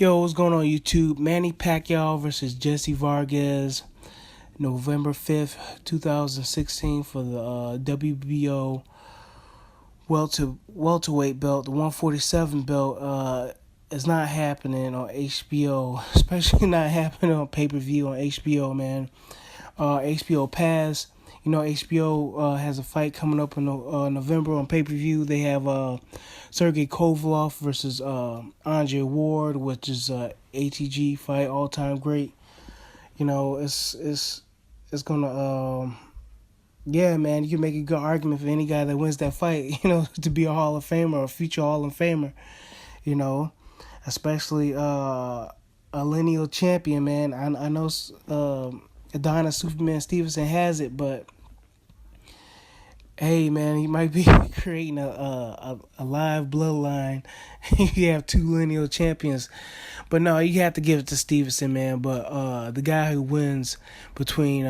Yo, what's going on YouTube? Manny Pacquiao versus Jessie Vargas, November 5th, 2016 for the WBO welterweight belt. The 147 belt is not happening on HBO, especially not happening on pay-per-view on HBO, man. HBO Pass. HBO has a fight coming up in November on pay-per-view. They have Sergey Kovalev versus Andre Ward, which is a ATG fight, all-time great. It's gonna yeah, man. You can make a good argument for any guy that wins that fight, to be a Hall of Famer or a future Hall of Famer. Especially a lineal champion, man. I know Adonis Superman Stevenson has it, but hey, man, he might be creating a live bloodline. You have two lineal champions, but no, you have to give it to Stevenson, man. But the guy who wins between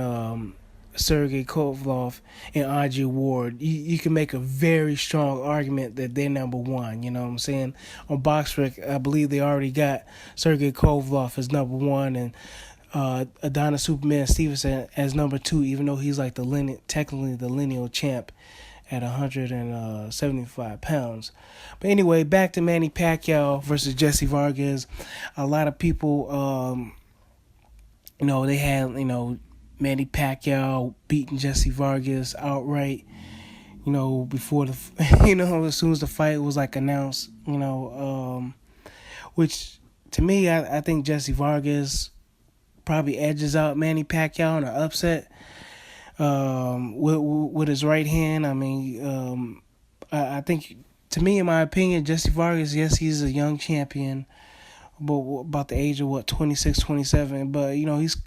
Sergey Kovalev and Andre Ward, you can make a very strong argument that they're number one. You know what I'm saying? On BoxRec, I believe they already got Sergey Kovalev as number one and Adonis Superman Stevenson as number two, even though he's like technically the lineal champ at 175 pounds. But anyway, back to Manny Pacquiao versus Jessie Vargas. A lot of people, they had, Manny Pacquiao beating Jessie Vargas outright, before the, as soon as the fight was like announced, which to me, I think Jessie Vargas probably edges out Manny Pacquiao in an upset with his right hand. I mean, I think, to me, in my opinion, Jessie Vargas, yes, he's a young champion, but about the age of 26, 27. But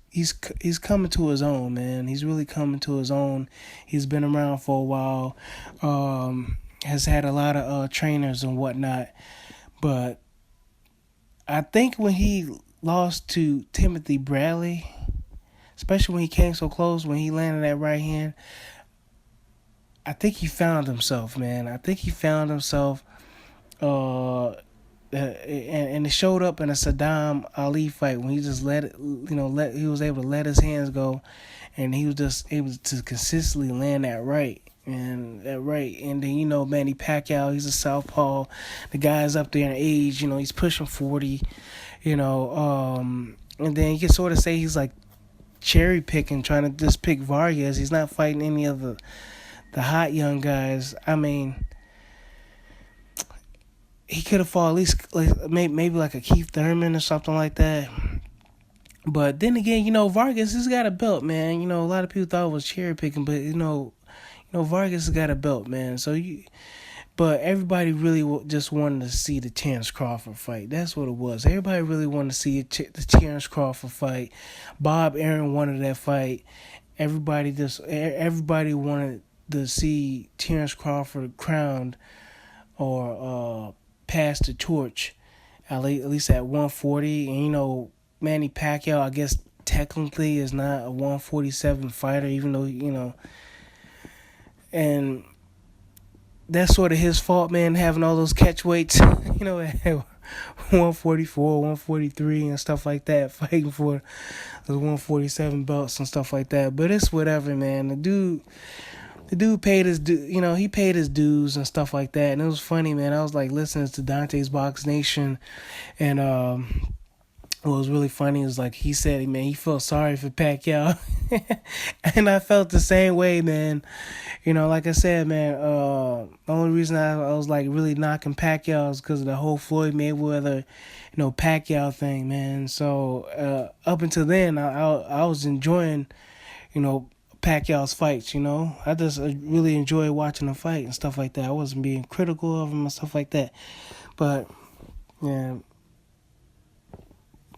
he's coming to his own, man. He's really coming to his own. He's been around for a while. Has had a lot of trainers and whatnot. But I think when he lost to Timothy Bradley, especially when he came so close, when he landed that right hand, I think he found himself, man. I think he found himself, and it showed up in a Saddam Ali fight when he just he was able to let his hands go, and he was just able to consistently land that right. And then, Manny Pacquiao, he's a southpaw. The guy's up there in age, he's pushing 40, and then you can sort of say he's like cherry picking, trying to just pick Vargas. He's not fighting any of the hot young guys. I mean, he could have fought at least maybe like a Keith Thurman or something like that. But then again, Vargas has got a belt, man. A lot of people thought it was cherry picking, but Vargas has got a belt, man. But everybody really just wanted to see the Terrence Crawford fight. That's what it was. Everybody really wanted to see the Terrence Crawford fight. Bob Arum wanted that fight. Everybody wanted to see Terrence Crawford crowned or pass the torch, at least at 140. And Manny Pacquiao, I guess technically is not a 147 fighter, even though and that's sort of his fault, man, having all those catch weights, 144, 143 and stuff like that, fighting for the 147 belts and stuff like that. But it's whatever, man. The dude paid his he paid his dues and stuff like that. And it was funny, man. I was like listening to Dante's Box Nation, and what was really funny is like he said, man, he felt sorry for Pacquiao, and I felt the same way, man. Like I said, man, the only reason I was like really knocking Pacquiao is because of the whole Floyd Mayweather, Pacquiao thing, man. So up until then, I was enjoying, Pacquiao's fights. I just really enjoyed watching the fight and stuff like that. I wasn't being critical of him and stuff like that, but yeah.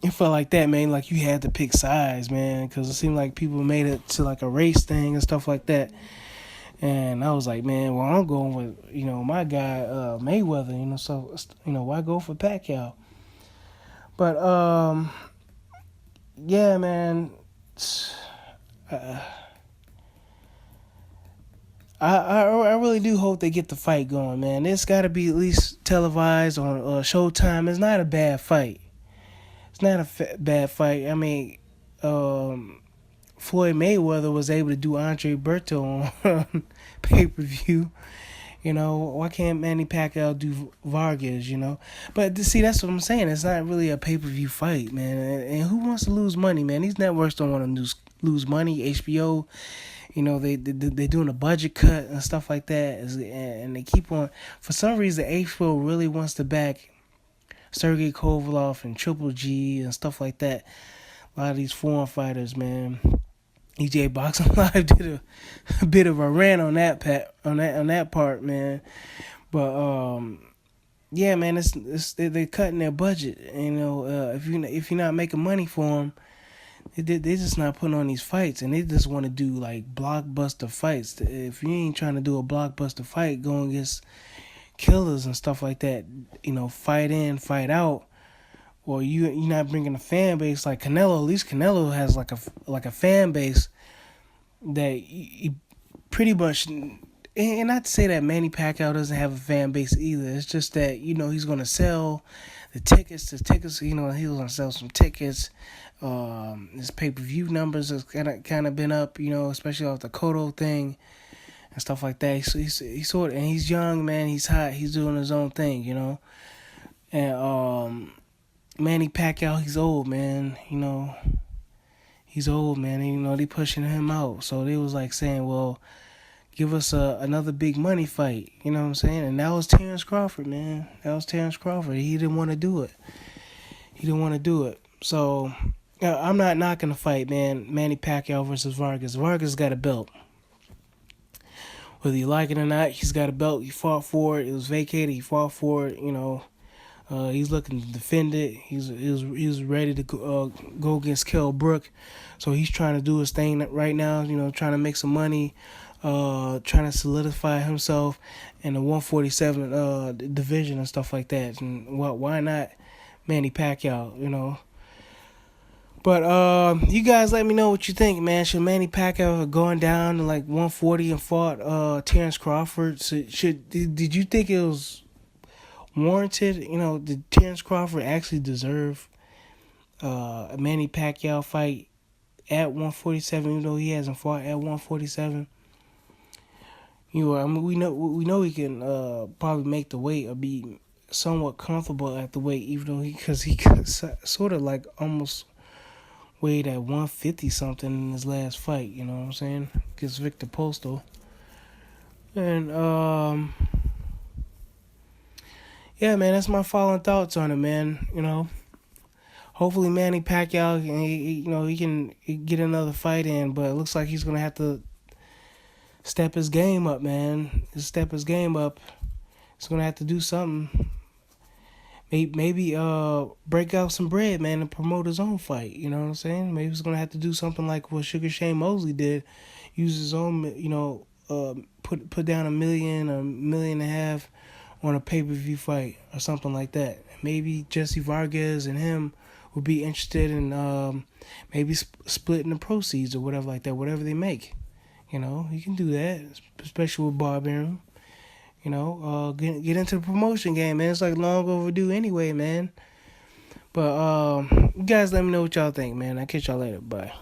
It felt like that, man, like you had to pick sides, man, because it seemed like people made it to like a race thing and stuff like that. And I was like, man, well, I'm going with, my guy, Mayweather, so, why go for Pacquiao? But, yeah, man, I really do hope they get the fight going, man. It's got to be at least televised on Showtime. It's not a bad fight. It's not a bad fight. I mean, um, Floyd Mayweather was able to do Andre Berto on pay per view. You know, why can't Manny Pacquiao do Vargas? You know, but see, that's what I'm saying. It's not really a pay per view fight, man. And who wants to lose money, man? These networks don't want to lose money. HBO, you know, they doing a budget cut and stuff like that, and they keep on. For some reason, HBO really wants to back Sergey Kovalev and Triple G and stuff like that. A lot of these foreign fighters, man. EJ Boxing Live did a bit of a rant on that part, man. But yeah, man, they're cutting their budget. You know, if you're not making money for them, they just not putting on these fights, and they just want to do like blockbuster fights. If you ain't trying to do a blockbuster fight, go against killers and stuff like that. You know, fight in, fight out. Or you're not bringing a fan base like Canelo. At least Canelo has like a fan base that he pretty much. And not to say that Manny Pacquiao doesn't have a fan base either. It's just that, you know, he's gonna sell the tickets. The tickets, you know, he's gonna sell some tickets. His pay-per-view numbers has kind of been up, you know, especially off the Cotto thing and stuff like that. So he's sort of, and he's young, man. He's hot. He's doing his own thing, you know. And Manny Pacquiao, he's old, man. You know, he's old, man. And, you know, they pushing him out. So they was like saying, well, give us another big money fight. You know what I'm saying? And that was Terrence Crawford, man. That was Terrence Crawford. He didn't want to do it. So I'm not knocking the fight, man. Manny Pacquiao versus Vargas. Vargas got a belt. Whether you like it or not, he's got a belt. He fought for it. It was vacated. He fought for it, you know. He's looking to defend it. He was ready to go against Kell Brook, so he's trying to do his thing right now. You know, trying to make some money, trying to solidify himself in the 147 division and stuff like that. And why not Manny Pacquiao? You know. But you guys, let me know what you think, man. Should Manny Pacquiao have gone down to like 140 and fought Terrence Crawford? Did you think it was warranted? You know, did Terrence Crawford actually deserve a Manny Pacquiao fight at 147, even though he hasn't fought at 147? You know, I mean, we know he can probably make the weight or be somewhat comfortable at the weight, even though because he sort of like almost weighed at 150 something in his last fight. You know what I'm saying? Against Victor Postol. And yeah, man, that's my final thoughts on it, man. You know, hopefully Manny Pacquiao, he can get another fight in, but it looks like he's gonna have to step his game up, man. He's gonna have to do something. Maybe break out some bread, man, and promote his own fight. You know what I'm saying? Maybe he's gonna have to do something like what Sugar Shane Mosley did, use his own, put down $1 million, $1.5 million on a pay-per-view fight or something like that. Maybe Jessie Vargas and him would be interested in maybe splitting the proceeds or whatever like that, whatever they make. You know, you can do that, especially with Barbarian. You know, get into the promotion game, man. It's like long overdue anyway, man. But you guys let me know what y'all think, man. I'll catch y'all later. Bye.